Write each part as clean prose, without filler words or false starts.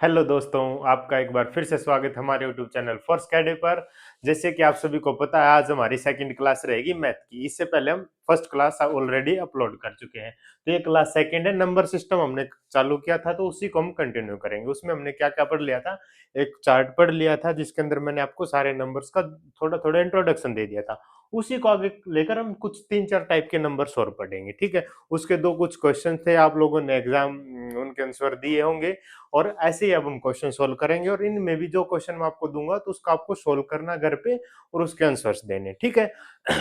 Hello दोस्तों, आपका एक बार फिर से स्वागत हमारे यूट्यूब चैनल फोर्स कैडे पर। जैसे कि आप सभी को पता है, आज हमारी सेकंड क्लास रहेगी मैथ की। इससे पहले हम फर्स्ट क्लास ऑलरेडी अपलोड कर चुके हैं, तो ये क्लास सेकंड है। नंबर सिस्टम हमने चालू किया था, तो उसी को हम कंटिन्यू करेंगे। उसमें हमने क्या क्या पढ़ लिया था, एक चार्ट पढ़ लिया था जिसके अंदर मैंने आपको सारे नंबर्स का थोड़ा थोड़ा इंट्रोडक्शन दे दिया था। उसी को आगे लेकर हम कुछ 3-4 टाइप के नंबर्स और पढ़ेंगे, ठीक है। उसके दो कुछ क्वेश्चन थे, आप लोगों ने एग्जाम उनके आंसर दिए होंगे, और ऐसे ही अब हम क्वेश्चन सोल्व करेंगे। और इनमें भी जो क्वेश्चन मैं आपको दूंगा तो उसका आपको सोल्व करना घर पे और उसके आंसर्स देने, ठीक है।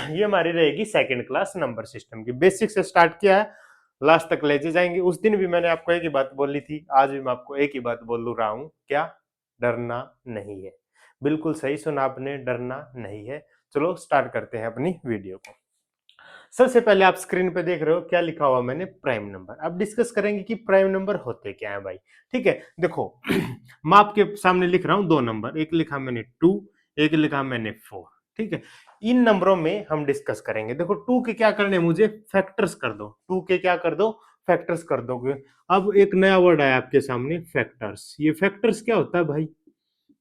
ये हमारी रहेगी सेकंड क्लास नंबर सिस्टम की। बेसिक से स्टार्ट किया है, लास्ट तक ले जाएंगे। उस दिन भी मैंने आपको एक ही बात बोली थी, आज भी मैं आपको एक ही बात बोल रहा हूं, क्या? डरना नहीं है। बिल्कुल सही सुना आपने, डरना नहीं है। चलो स्टार्ट करते हैं अपनी वीडियो को। सबसे पहले आप स्क्रीन पे देख रहे हो क्या लिखा हुआ मैंने, प्राइम नंबर। अब डिस्कस करेंगे कि प्राइम नंबर होते क्या है भाई, ठीक है। देखो मैं आपके सामने लिख रहा हूं दो नंबर, एक लिखा मैंने 2, एक लिखा मैंने 4, ठीक है। इन नंबरों में हम डिस्कस करेंगे। देखो 2 के क्या करने, मुझे फैक्टर्स कर दो। 2 के क्या कर दो, फैक्टर्स कर दोगे। अब एक नया वर्ड आया आपके सामने, फैक्टर्स। ये फैक्टर्स क्या होता है भाई?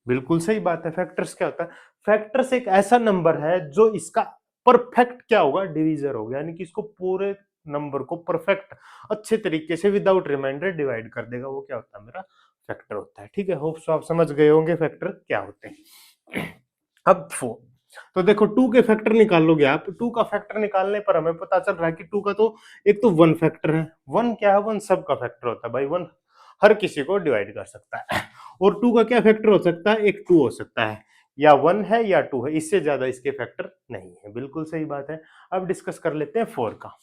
बिल्कुल सही बात है, फैक्टर्स क्या होता है? फैक्टर्स एक ऐसा नंबर है जो इसका परफेक्ट क्या होगा, डिवीजर होगा। यानी कि इसको पूरे नंबर को परफेक्ट अच्छे तरीके से विदाउट रिमाइंडर डिवाइड कर देगा। वो क्या होता है, मेरा फैक्टर होता है, ठीक है। होप सो आप समझ गए होंगे फैक्टर क्या होते हैं। अब 4, तो देखो 2 के फैक्टर निकाल लोगे आप। 2 का फैक्टर निकालने पर हमें पता चल रहा है कि 2 का तो एक तो 1 फैक्टर है। 1 क्या है, 1 सबका फैक्टर होता है भाई। 1 हर किसी को डिवाइड कर सकता है। और 2 का क्या फैक्टर हो सकता है, एक 2 हो सकता है, या 1 है या 2 है, इससे ज्यादा इसके फैक्टर नहीं है। बिल्कुल सही बात है। अब डिस्कस कर लेते हैं 4 का।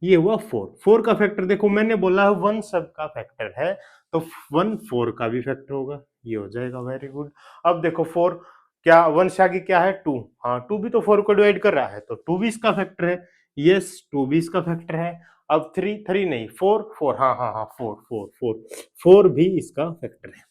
ये हुआ 4। 4 का फैक्टर देखो, मैंने बोला है 1 सबका फैक्टर है, तो 1 4 का भी फैक्टर होगा। ये हो जाएगा, वेरी गुड। अब देखो 4 क्या, 1 से आगे क्या है, 2। हाँ 2 भी तो 4 को डिवाइड कर रहा है, तो 2 भी इसका फैक्टर है। यस 2 भी इसका फैक्टर है। अब 3, 3 नहीं, 4 4, हाँ हाँ हाँ 4 4 4 4 भी इसका फैक्टर है।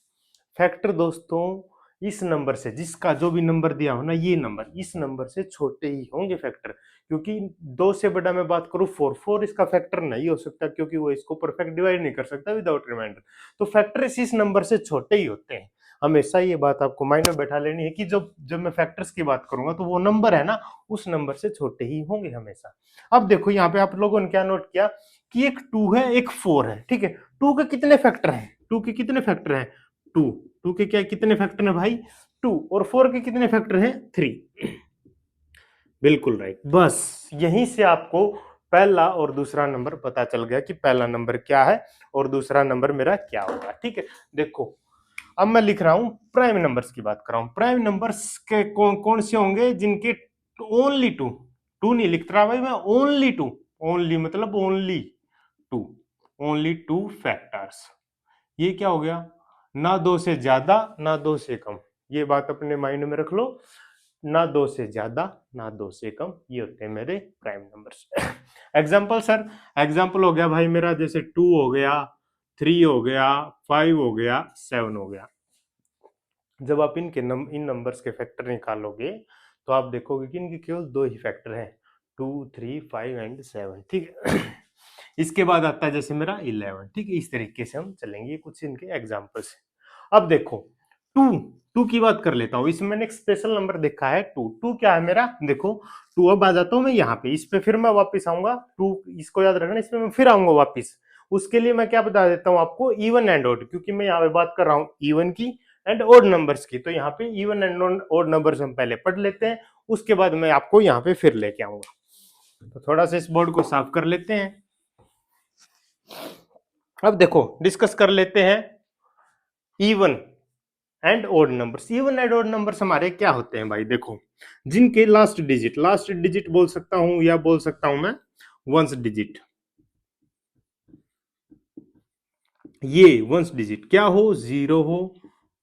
फैक्टर दोस्तों इस नंबर से, जिसका जो भी नंबर दिया हो ना, ये नंबर इस नंबर से छोटे ही होंगे फैक्टर। क्योंकि 2 से बड़ा मैं बात करूं 4, 4 इसका फैक्टर नहीं हो सकता, क्योंकि वो इसको परफेक्ट डिवाइड नहीं कर सकता विदाउट रिमाइंडर। तो फैक्टर इस नंबर से छोटे ही होते हैं। हमेशा ये बात आपको माइंड में बैठा लेनी है कि जब जब मैं फैक्टर्स की बात करूंगा तो वो नंबर है ना, उस नंबर से छोटे ही होंगे हमेशा। अब देखो यहाँ पे आप लोगों ने क्या नोट किया कि एक 2 है, एक 4 है, ठीक है। 2 के कितने फैक्टर हैं, 2 के कितने फैक्टर हैं, 2। 2 के क्या कितने फैक्टर हैं भाई, 2। और 4 के कितने फैक्टर हैं, 3। बिल्कुल राइट। बस यहीं से आपको पहला और दूसरा नंबर पता चल गया कि पहला नंबर क्या है और दूसरा नंबर मेरा क्या होगा, ठीक है। देखो अब मैं लिख रहा हूं प्राइम नंबर्स की बात कर रहा हूं। प्राइम नंबर्स के कौन कौन से होंगे, जिनके ओनली 2, 2 नहीं लिख रहा भाई मैं, ओनली 2। ओनली मतलब ओनली 2, ओनली 2 फैक्टर्स। ये क्या हो गया, ना 2 से ज्यादा ना 2 से कम। ये बात अपने माइंड में रख लो, ना 2 से ज्यादा ना 2 से कम, ये होते हैं मेरे prime numbers. Example sir, example हो गया भाई मेरा, जैसे 2 हो गया, 3 हो गया, 5 हो गया, 7 हो गया। जब आप इन नंबर्स के फैक्टर निकालोगे तो आप देखोगे कि इनके केवल दो ही फैक्टर हैं, 2 3 5 एंड 7, ठीक है। इसके बाद आता है जैसे मेरा 11, ठीक है। इस तरीके से हम चलेंगे, कुछ इनके एग्जांपल्स। अब देखो 2, 2 की बात कर लेता हूँ। इसमें मैंने एक स्पेशल नंबर देखा है 2। 2 क्या है मेरा, देखो 2। अब आ जाता हूँ मैं यहाँ पे, इस पे फिर मैं वापस आऊंगा। 2 इसको याद रखना, इसमें मैं फिर आऊंगा वापस। उसके लिए मैं क्या बता देता हूँ आपको, इवन एंड ऑड, क्योंकि मैं यहाँ पे बात कर रहा हूँ इवन की एंड ओड नंबर्स की। तो यहाँ पे इवन एंड ओड नंबर्स हम पहले पढ़ लेते हैं, उसके बाद मैं आपको यहाँ पे फिर लेके आऊंगा। तो थोड़ा सा इस बोर्ड को साफ कर लेते हैं। अब देखो डिस्कस कर लेते हैं even and odd numbers. Even and odd numbers हमारे क्या होते हैं भाई, देखो जिनके लास्ट डिजिट बोल सकता हूं या बोल सकता हूं मैं वंस डिजिट। ये वंस डिजिट क्या हो, 0 हो,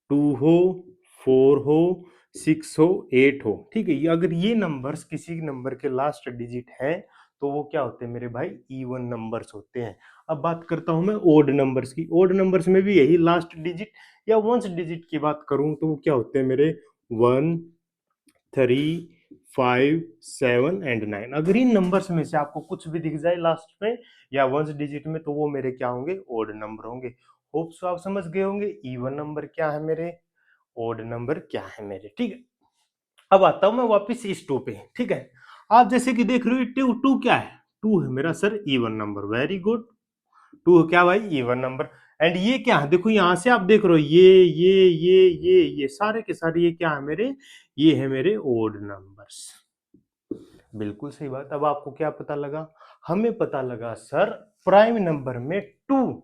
2 हो, 4 हो, 6 हो, 8 हो, ठीक है। अगर ये नंबर्स किसी नंबर के लास्ट डिजिट है तो वो क्या होते हैं मेरे भाई, इवन नंबर्स होते हैं। अब बात करता हूं मैं ओड नंबर्स की। ओड नंबर्स में भी यही लास्ट डिजिट या वंस डिजिट की बात करूं तो वो क्या होते हैं मेरे, 1 3 5 7 एंड 9। अगर इन नंबर्स में से आपको कुछ भी दिख जाए लास्ट में या वंस डिजिट में, तो वो मेरे क्या होंगे, ओड नंबर होंगे। होप सो आप समझ गए होंगे इवन नंबर क्या है मेरे, ओड नंबर क्या है मेरे, ठीक है। अब आता हूं मैं वापस इस टू पे, ठीक है। आप जैसे कि देख रहे हो टू टू क्या है, टू है मेरा sir even number, very good. Two क्या भाई, इवन नंबर। एंड ये क्या है, देखो यहां से आप देख रहे हो ये सारे के सारे ये क्या है मेरे, ये है मेरे ओड नंबर्स। बिल्कुल सही बात। अब आपको क्या पता लगा, हमें पता लगा सर प्राइम नंबर में टू,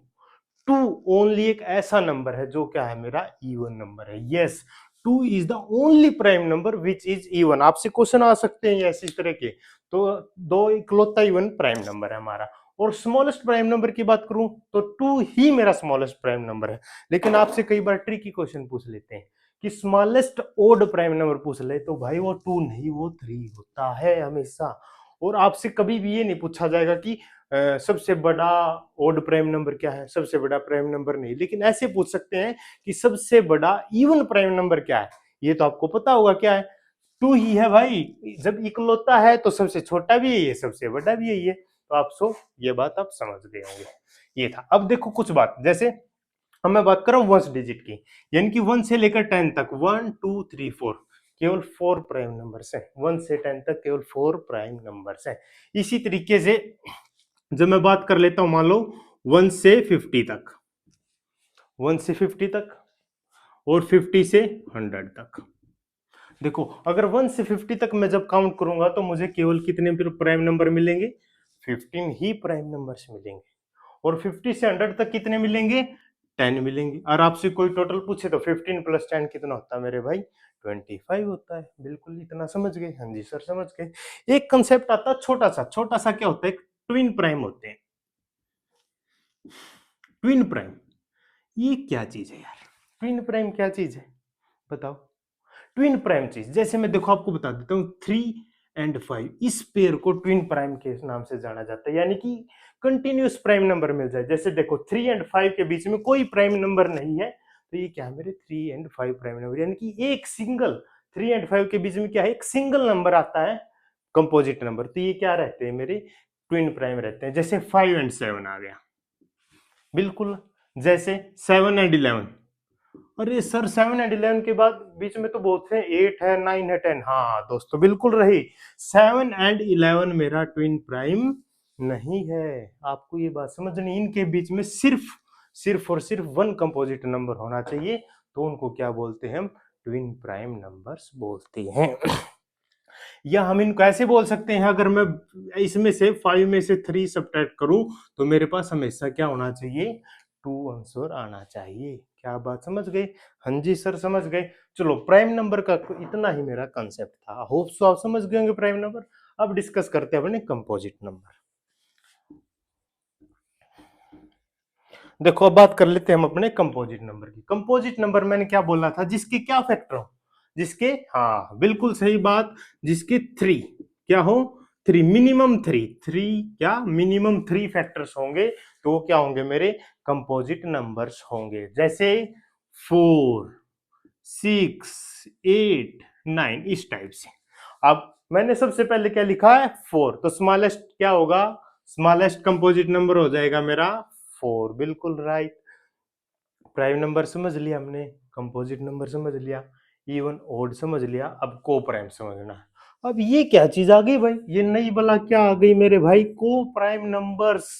टू ओनली एक ऐसा नंबर है जो क्या है मेरा इवन नंबर है। Yes, two is the only prime number which is even. आपसे क्वेश्चन आ सकते हैं ऐसे इस तरह के, तो दो इकलौता इवन प्राइम नंबर है हमारा। और स्मॉलेस्ट प्राइम नंबर की बात करूं तो टू ही मेरा स्मॉलेस्ट प्राइम नंबर है। लेकिन आपसे कई बार ट्रिकी क्वेश्चन पूछ लेते हैं कि स्मॉलेस्ट ओड प्राइम नंबर पूछ ले, तो भाई वो टू नहीं वो थ्री होता है हमेशा। और आपसे कभी भी ये नहीं पूछा जाएगा कि सबसे बड़ा ओड प्राइम नंबर क्या है, सबसे बड़ा प्राइम नंबर नहीं, लेकिन ऐसे पूछ सकते हैं कि सबसे बड़ा इवन प्राइम नंबर क्या है। ये तो आपको पता होगा क्या है, टू ही है भाई। जब इकलौता है तो सबसे छोटा भी यही है, सबसे बड़ा भी यही है। तो आप सो ये बात आप समझ गए होंगे, ये था। अब देखो कुछ बात, जैसे अब मैं बात कर रहा हूँ वंस डिजिट की, यानी कि 1 से लेकर 10 तक, 1 2 3 4 केवल 4 प्राइम नंबर्स हैं। 1 से 10 तक केवल 4 प्राइम नंबर्स हैं। इसी तरीके से जब मैं बात कर लेता हूं, मान लो 1 से 50 तक, 1 से 50 तक और 50 से 100 तक। देखो अगर 1 से 50 तक मैं जब काउंट करूंगा तो मुझे केवल कितने प्राइम नंबर मिलेंगे, 15 ही प्राइम नंबर्स मिलेंगे। और 50 से 100 तक कितने मिलेंगे, 10 मिलेंगे। और आपसे कोई टोटल पूछे तो 15 प्लस 10 कितना होता है मेरे भाई, 25 होता है। बिल्कुल, इतना समझ गए, हाँ जी सर समझ गए। एक कंसेप्ट आता है छोटा सा, छोटा सा क्या होता है, ट्विन प्राइम होते हैं। ट्विन प्राइम ये क्या चीज है यार, ट्विन प्राइम क्या चीज है बताओ। ट्विन प्राइम चीज, जैसे मैं देखो आपको बता देता हूँ, 3 एंड 5 इस पेयर को ट्विन प्राइम के नाम से जाना जाता है। यानी कि कंटिन्यूस प्राइम नंबर मिल जाए, जैसे देखो 3 एंड 5 के बीच में कोई प्राइम नंबर नहीं है, तो ये क्या है मेरे 3 एंड 5 प्राइम नंबर। यानी कि एक सिंगल 3 एंड 5 के बीच में क्या है, एक सिंगल नंबर आता है कंपोजिट नंबर, तो ये क्या रहते हैं मेरे ट्विन प्राइम रहते हैं। जैसे 5 एंड 7 आ गया, बिल्कुल। जैसे 7 एंड 11, अरे सर 7 एंड 11 के बाद बीच में तो बहुत है, 8 है 9 है 10, हाँ दोस्तों बिल्कुल रही, 7 एंड 11 मेरा ट्विन प्राइम नहीं है। आपको ये बात समझनी, इनके बीच में सिर्फ सिर्फ और सिर्फ वन कंपोजिट नंबर होना चाहिए, तो उनको क्या बोलते हैं हम, ट्विन प्राइम नंबर्स बोलते हैं। या हम इनको ऐसे बोल सकते हैं, अगर मैं इसमें से 5 में से 3 सब्ट्रैक्ट करूं तो मेरे पास हमेशा क्या होना चाहिए, 2 आंसर आना चाहिए। क्या बात समझ गए, हाँ जी सर समझ गए। चलो प्राइम नंबर का इतना ही मेरा कंसेप्ट था, होप सो आप समझ गए होंगे प्राइम नंबर। अब डिस्कस करते हैं अपने कंपोजिट नंबर। देखो अब बात कर लेते हैं हम अपने कंपोजिट नंबर की। कंपोजिट नंबर मैंने क्या बोला था, जिसके क्या फैक्टर हो, जिसके, हाँ बिल्कुल सही बात, जिसके 3 क्या हो, 3 मिनिमम 3, 3 क्या मिनिमम 3 फैक्टर्स होंगे, तो वो क्या होंगे मेरे कंपोजिट नंबर्स होंगे। जैसे 4 6 8 9 इस टाइप से। अब मैंने सबसे पहले क्या लिखा है 4, तो स्मॉलेस्ट क्या होगा, स्मॉलेस्ट कंपोजिट नंबर हो जाएगा मेरा 4, बिल्कुल राइट। प्राइम नंबर समझ लिया हमने, कंपोजिट नंबर समझ लिया, इवन ओड समझ लिया, अब को प्राइम समझना है। अब ये क्या चीज आ गई भाई, ये नई बला क्या आ गई मेरे भाई, को प्राइम नंबर्स।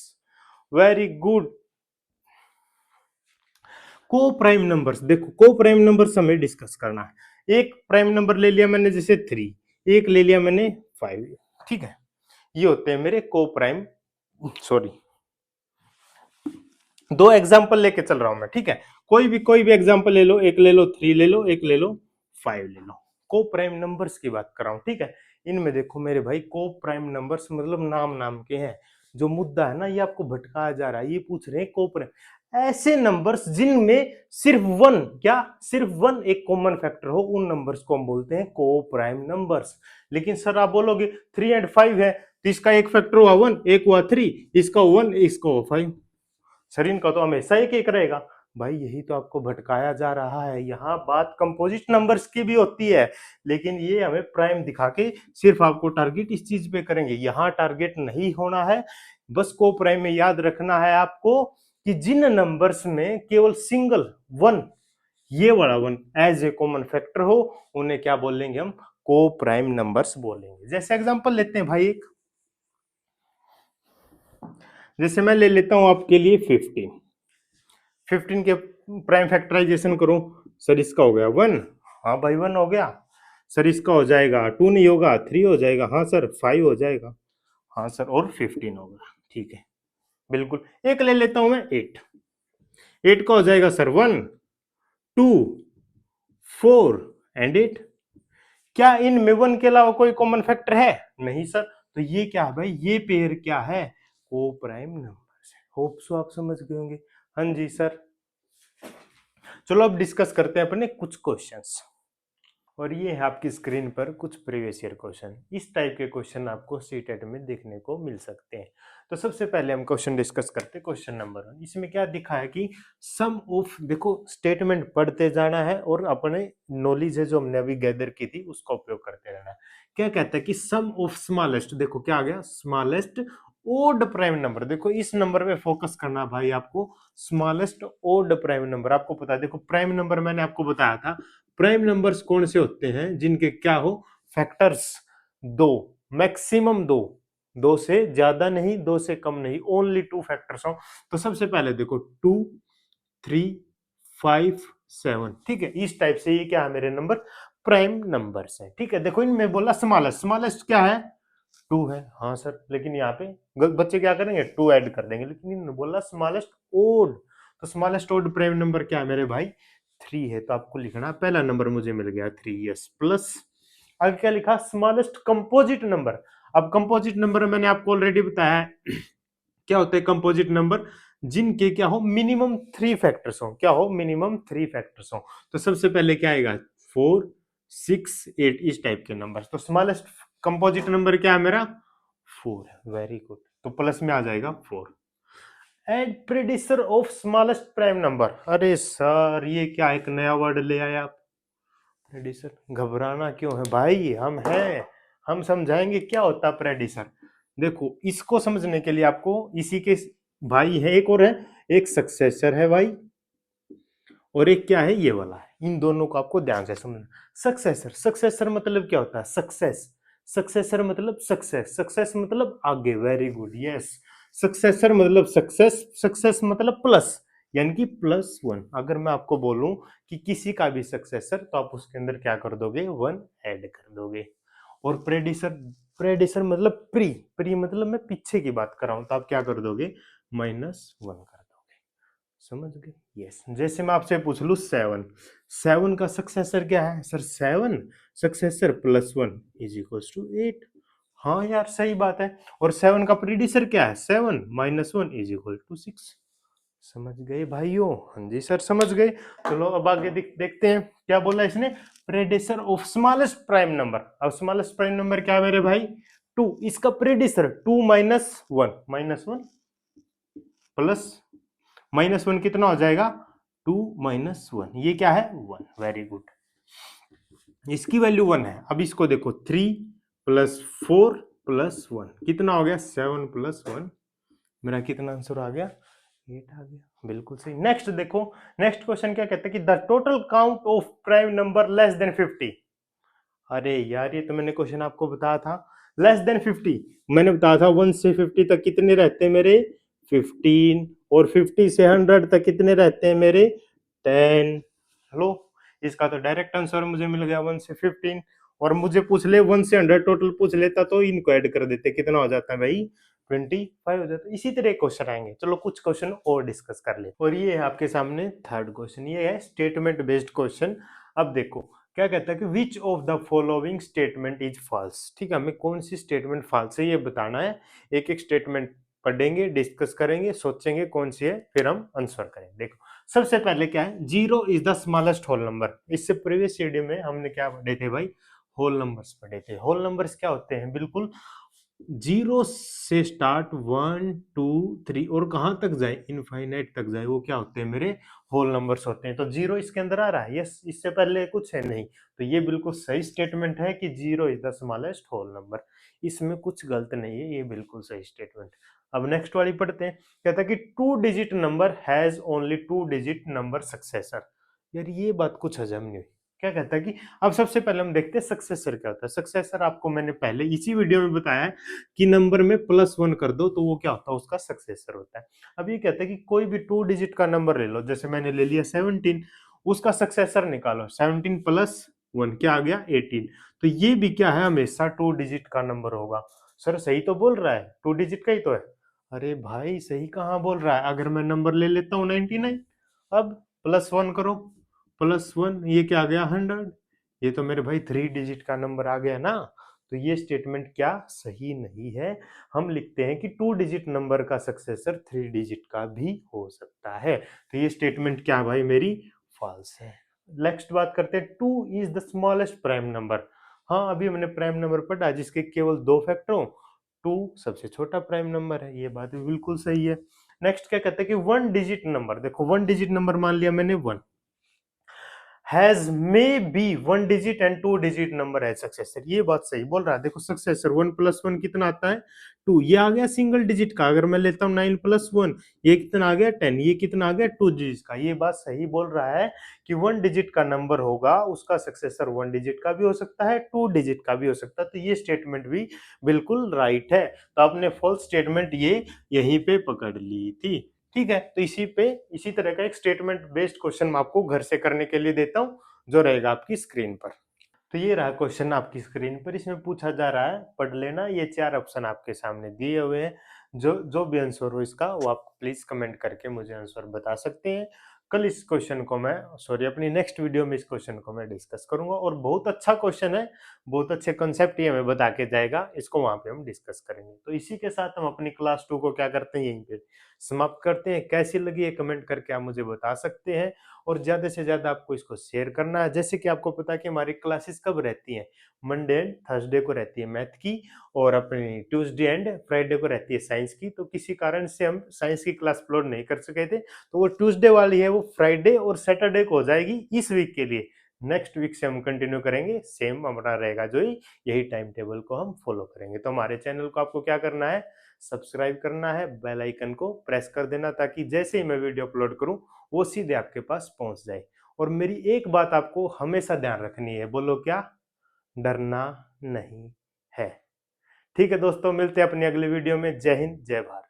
वेरी गुड, को प्राइम नंबर्स। देखो को प्राइम नंबर्स हमें डिस्कस करना है। एक प्राइम नंबर ले लिया मैंने जैसे 3, एक ले लिया मैंने 5, ठीक है, ये होते हैं मेरे को प्राइम, सॉरी दो एग्जांपल लेके चल रहा हूं मैं, ठीक है। कोई भी एग्जांपल ले लो, एक ले लो 3 ले लो, एक ले लो 5 ले लो। को प्राइम नंबर्स की बात कर रहा हूं, ठीक है। इनमें देखो मेरे भाई को प्राइम नंबर्स मतलब नाम नाम के हैं। जो मुद्दा है ना, ये आपको भटकाया जा रहा है, ये पूछ रहे हैं को प्राइम ऐसे नंबर्स जिनमें सिर्फ वन, क्या सिर्फ वन एक कॉमन फैक्टर हो, उन नंबर्स को हम बोलते हैं को प्राइम नंबर्स। लेकिन सर आप बोलोगे 3 एंड 5 है, तो इसका एक फैक्टर हुआ 1, एक हुआ 3, इसका 1, इसका हुआ 5, सर इनका तो हमेशा एक एक रहेगा। भाई यही तो आपको भटकाया जा रहा है, यहाँ बात कंपोजिट नंबर्स की भी होती है, लेकिन ये हमें प्राइम दिखा के सिर्फ आपको टारगेट इस चीज पे करेंगे, यहाँ टारगेट नहीं होना है। बस को प्राइम में याद रखना है आपको कि जिन नंबर्स में केवल सिंगल वन, ये वाला one as a common factor हो, उन्हें क्या बोलेंगे हम, को प्राइम नंबर्स बोलेंगे। जैसे एग्जांपल लेते हैं भाई एक, जैसे मैं ले लेता हूं आपके लिए 15। 15 के प्राइम फैक्टराइजेशन करो सर, इसका हो गया 1, हाँ भाई 1 हो गया सर, इसका हो जाएगा 2 नहीं होगा 3 हो जाएगा, हाँ सर 5 हो जाएगा, हाँ सर, और 15 होगा, ठीक है बिल्कुल। एक ले लेता हूं मैं 8, 8 का हो जाएगा सर 1 2 4 एंड 8। क्या इनमें 1 के अलावा कोई कॉमन फैक्टर है? नहीं सर, तो ये क्या है भाई, ये पेयर क्या है, को प्राइम नंबर है। होप सो आप समझ गए होंगे। हाँ जी सर। चलो अब डिस्कस करते हैं अपने कुछ क्वेश्चंस, और ये है आपकी स्क्रीन पर कुछ प्रीवियस ईयर क्वेश्चन। इस टाइप के क्वेश्चन आपको सीटेट में देखने को मिल सकते हैं। तो सबसे पहले हम क्वेश्चन डिस्कस करते हैं। क्वेश्चन नंबर 1, इसमें क्या दिखा है कि सम ऑफ, देखो स्टेटमेंट पढ़ते जाना है और अपने नॉलेज है जो हमने अभी गैदर की थी उसका उपयोग करते रहना है। क्या कहता है कि सम ऑफ स्मॉलेस्ट, देखो क्या आ गया, स्मॉलेस्ट ओड प्राइम नंबर। देखो इस नंबर पे फोकस करना भाई आपको, स्मॉलेस्ट ओड प्राइम नंबर। आपको पता है, देखो प्राइम नंबर मैंने आपको बताया था, प्राइम नंबर्स कौन से होते हैं जिनके क्या हो, फैक्टर्स दो, मैक्सिमम दो, दो से ज्यादा नहीं, दो से कम नहीं, ओनली टू फैक्टर्स हो। तो सबसे पहले देखो 2 3 5 7, ठीक है, इस टाइप से ये क्या है मेरे नंबर, प्राइम नंबर्स है, ठीक है। देखो इनमें बोला स्मॉलेस्ट, स्मॉलेस्ट क्या है, 2 है, हाँ सर, लेकिन यहाँ पे बच्चे क्या करेंगे, 2 ऐड कर देंगे, लेकिन इन्होंने बोला स्मॉलेस्ट ओड, तो स्मॉलेस्ट ओड प्राइम नंबर क्या है मेरे भाई, 3 है। तो आपको लिखना पहला नंबर मुझे मिल गया 3, यस, प्लस आगे क्या लिखा, स्मॉलेस्ट कंपोजिट नंबर। अब कंपोजिट नंबर मैंने आपको ऑलरेडी बताया है क्या होता है कंपोजिट नंबर, जिनके क्या हो, मिनिमम 3 फैक्टर्स हो, क्या हो, मिनिमम 3 फैक्टर्स हो। तो सबसे पहले क्या आएगा, 4 6 8, इस टाइप के नंबर। तो स्मॉलेस्ट कंपोजिट नंबर क्या है मेरा, 4 है, वेरी गुड, तो प्लस में आ जाएगा 4। एंड प्रेडिसर ऑफ स्मॉलेस्ट प्राइम नंबर, अरे सर ये क्या एक नया वर्ड ले आए आप, प्रेडिसर। घबराना क्यों है भाई, हम हैं, हम समझाएंगे क्या होता है प्रेडिसर। देखो इसको समझने के लिए आपको इसी के भाई है, एक और है, एक सक्सेसर है भाई, और एक क्या है, ये वाला है। इन दोनों को आपको ध्यान से समझना। सक्सेसर, सक्सेसर मतलब क्या होता है, सक्सेस, सक्सेसर मतलब सक्सेस, सक्सेस मतलब आगे, वेरी गुड, यस। सक्सेसर मतलब सक्सेस, सक्सेस मतलब प्लस, यानी कि +1। अगर मैं आपको बोलूं कि किसी का भी सक्सेसर, तो आप उसके अंदर क्या कर दोगे, 1 ऐड कर दोगे। और प्रेडिसर, प्रेडिसर मतलब प्री, प्री मतलब मैं पीछे की बात कर रहा हूं, तो आप क्या कर दोगे, -1 कर दोगे। समझ गए, यस। जैसे मैं आपसे पूछ लू 7, 7 का सक्सेसर क्या है sir, 7 successor +1 is equals to 8। हाँ यार सही बात है। और 7 का प्रीडिसर क्या है, 7 -1 इज इक्वल टू 6। समझ गए भाइयों, हाँ जी सर समझ गए। चलो अब आगे देखते हैं क्या बोला इसने, प्रेडिसर ऑफ स्मॉलेस्ट प्राइम नंबर। अब स्मॉलेस्ट प्राइम नंबर क्या है मेरे भाई, 2, इसका प्रेडिसर 2 -1, -1 प्लस -1 कितना हो जाएगा, 2 -1, ये क्या है, 1, वेरी गुड, इसकी वैल्यू 1 है। अब इसको देखो 3 + 4 + 1 कितना हो गया, 7 + 1, मेरा कितना आंसर आ गया, 8 आ गया, बिल्कुल सही। नेक्स्ट देखो, नेक्स्ट क्वेश्चन क्या कहता है कि the total count of prime number less than 50। अरे यार ये तो मैंने क्वेश्चन आपको बताया था, लेस देन 50, मैंने बताया था 1 से 50 तक कितने रहते हैं मेरे, 15, और 50 से 100 तक कितने रहते हैं मेरे, 10। हेलो, इसका तो डायरेक्ट आंसर मुझे मिल गया 1 से 15। और मुझे पूछ ले 1 से 100 टोटल पूछ लेता तो इनको ऐड कर देते, कितना हो जाता है भाई, 25 हो जाता है। इसी तरह क्वेश्चन आएंगे। चलो कुछ क्वेश्चन और डिस्कस कर ले। और ये है आपके सामने थर्ड क्वेश्चन, ये है स्टेटमेंट बेस्ड क्वेश्चन। अब देखो क्या कहता है कि which of the following statement is false. ठीक है, हमें कौन सी स्टेटमेंट फॉल्स है ये बताना है। एक एक स्टेटमेंट पढ़ेंगे, डिस्कस करेंगे, सोचेंगे कौन सी है, फिर हम आंसर करेंगे। देखो सबसे पहले क्या है, 0 is the smallest whole number. इससे प्रीवियस वीडियो में हमने क्या पढ़े थे भाई, होल नंबर्स पढ़े थे। होल नंबर्स क्या होते हैं, बिल्कुल 0 से स्टार्ट 1 2 3 और कहां तक जाए, इनफाइनाइट तक जाए, वो क्या होते हैं मेरे होल नंबर्स होते हैं। तो 0 इसके अंदर आ रहा है, यस, इससे पहले कुछ है नहीं, तो ये बिल्कुल सही स्टेटमेंट है कि 0 is the smallest whole number. इसमें कुछ गलत नहीं है, ये बिल्कुल सही स्टेटमेंट। अब नेक्स्ट वाली पढ़ते हैं। कहता है कि 2 digit number has only 2 digit number successor. यार ये बात कुछ हजम नहीं हुई। क्या कहता है कि अब सबसे पहले हम देखते हैं सक्सेसर क्या होता है। सक्सेसर आपको मैंने पहले इसी वीडियो में बताया है कि नंबर में +1 कर दो तो वो क्या होता है, उसका सक्सेसर होता है। अब ये कहता है कि कोई भी 2 डिजिट का नंबर ले लो, जैसे मैंने ले लिया 17, उसका सक्सेसर निकालो। 17 + 1 क्या आ गया, 18। तो ये भी क्या है, हमेशा 2 डिजिट का नंबर होगा। सर सही तो बोल रहा है, 2 डिजिट का ही तो है। अरे भाई सही कहाँ बोल रहा है, अगर मैं नंबर ले लेता हूँ 99, अब +1 करो, +1 ये क्या आ गया, 100। ये तो मेरे भाई 3 डिजिट का नंबर आ गया ना। तो ये स्टेटमेंट क्या सही नहीं है। हम लिखते हैं कि 2 डिजिट नंबर का सक्सेसर 3 डिजिट का भी हो सकता है। तो ये स्टेटमेंट क्या भाई मेरी फॉल्स है। नेक्स्ट बात करते हैं, 2 is the smallest prime number. हाँ अभी हमने प्राइम नंबर पढ़ा जिसके केवल 2 फैक्टर हो, 2 सबसे छोटा प्राइम नंबर है। ये बात भी बिल्कुल सही है। नेक्स्ट क्या कहते हैं कि 1 डिजिट नंबर, देखो 1 डिजिट नंबर मान लिया मैंने 1, has may be 1 digit and 2 digit number है सक्सेसर। ये बात सही बोल रहा है। देखो सक्सेसर 1 + 1 कितना आता है, 2। ये आ गया सिंगल डिजिट का। अगर मैं लेता हूँ 9 + 1, ये कितना आ गया, 10। ये कितना आ गया, 2 डिजिट का। ये बात सही बोल रहा है कि 1 डिजिट का नंबर होगा उसका सक्सेसर 1 डिजिट का भी हो सकता है, 2 डिजिट का भी हो सकता है। तो ये स्टेटमेंट भी बिल्कुल राइट है। तो आपने फॉल्स स्टेटमेंट ये यहीं पे पकड़ ली थी। ठीक है, तो इसी तरह का एक स्टेटमेंट बेस्ड क्वेश्चन मैं आपको घर से करने के लिए देता हूं, जो रहेगा आपकी स्क्रीन पर। तो ये रहा क्वेश्चन आपकी स्क्रीन पर। इसमें पूछा जा रहा है, पढ़ लेना, ये 4 ऑप्शन आपके सामने दिए हुए हैं। जो जो भी आंसर हो इसका वो आप प्लीज कमेंट करके मुझे आंसर बता सकते हैं। कल इस क्वेश्चन को मैं, सॉरी, अपनी नेक्स्ट वीडियो में इस क्वेश्चन को मैं डिस्कस करूंगा। और बहुत अच्छा क्वेश्चन है, बहुत अच्छे कंसेप्ट ये हमें बता के जाएगा, इसको वहां पे हम डिस्कस करेंगे। तो इसी के साथ हम अपनी क्लास 2 को क्या करते हैं, यहीं पे समाप्त करते हैं। कैसी लगी ये कमेंट करके आप मुझे बता सकते हैं। और ज्यादा से ज्यादा आपको इसको शेयर करना है। जैसे कि आपको पता है कि हमारी क्लासेस कब रहती हैं, मंडे एंड थर्सडे को रहती है मैथ की, और अपनी ट्यूसडे एंड फ्राइडे को रहती है साइंस की। तो किसी कारण से हम साइंस की क्लास अपलोड नहीं कर सके थे, तो वो ट्यूसडे वाली है वो फ्राइडे और सैटरडे को हो जाएगी इस वीक के लिए। नेक्स्ट वीक से हम कंटिन्यू करेंगे, सेम हमारा रहेगा जो ही, यही टाइम टेबल को हम फॉलो करेंगे। तो हमारे चैनल को आपको क्या करना है, सब्सक्राइब करना है, बेल आइकन को प्रेस कर देना, ताकि जैसे ही मैं वीडियो अपलोड करूं वो सीधे आपके पास पहुंच जाए। और मेरी एक बात आपको हमेशा ध्यान रखनी है, बोलो क्या, डरना नहीं है। ठीक है दोस्तों, मिलते हैं अपनी अगली वीडियो में। जय हिंद, जय भारत।